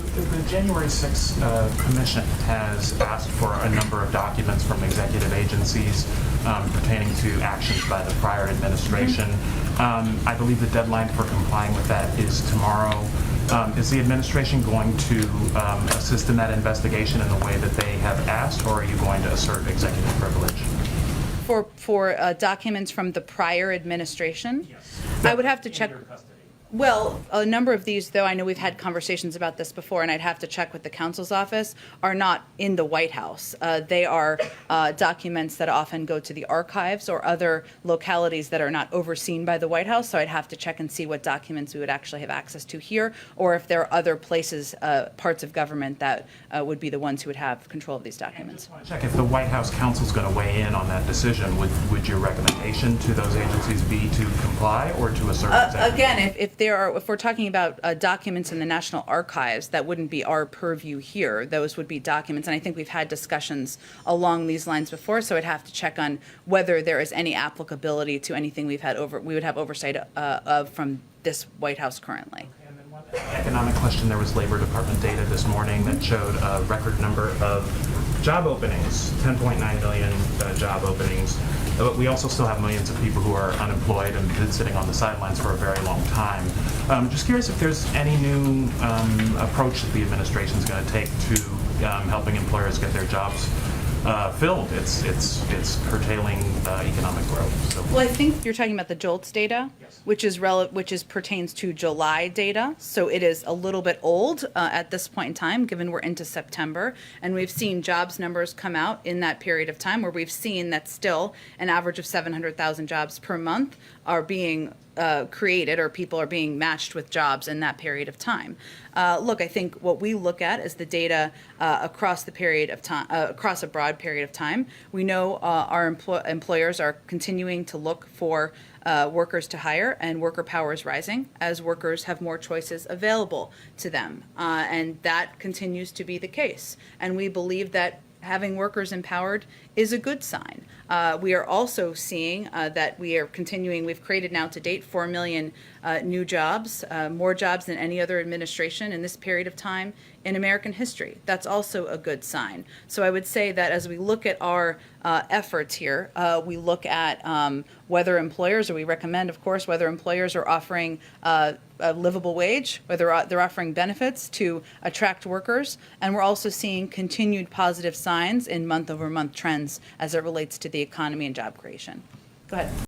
the January 6th Commission has asked for a number of documents from executive agencies pertaining to actions by the prior administration. I believe the deadline for complying with that is tomorrow. Is the administration going to assist in that investigation in the way that they have asked, or are you going to assert executive privilege? For documents from the prior administration? Yes. I would have to check. In your custody. Well, a number of these, though, I know we've had conversations about this before, and I'd have to check with the counsel's office, are not in the White House. They are documents that often go to the archives or other localities that are not overseen by the White House, so I'd have to check and see what documents we would actually have access to here, or if there are other places, parts of government that would be the ones who would have control of these documents. I just want to check if the White House counsel is going to weigh in on that decision. Would your recommendation to those agencies be to comply or to assert executive? Again, if we're talking about documents in the National Archives, that wouldn't be our purview here. Those would be documents, and I think we've had discussions along these lines before. So I'd have to check on whether there is any applicability to anything we would have oversight of from this White House currently. And then one economic question: there was Labor Department data this morning that showed a record number of job openings, 10.9 million job openings. But we also still have millions of people who are unemployed and been sitting on the sidelines for a very long time. Just curious if there's any new approach that the administration is going to take to helping employers get their jobs filled. It's curtailing economic growth. So. Well, I think you're talking about the JOLTS data, Yes. which pertains to July data. So it is a little bit old at this point in time, given we're into September, and we've seen jobs numbers come out in that period of time where we've seen that still an average of 700,000 jobs per month are being created, or people are being matched with jobs in that period of time. Look, I think what we look at is the data across the period of time, across a broad period of time. We know our employers are continuing to look for workers to hire, and worker power is rising as workers have more choices available to them, and that continues to be the case. And we believe that having workers empowered is a good sign. We are also seeing that we've created now to date 4 million new jobs, more jobs than any other administration in this period of time in American history. That's also a good sign. So I would say that as we look at our efforts here, we look at whether employers, or we recommend, of course, whether employers are offering a livable wage, whether they're offering benefits to attract workers, and we're also seeing continued positive signs in month-over-month trends as it relates to the economy and job creation. Go ahead.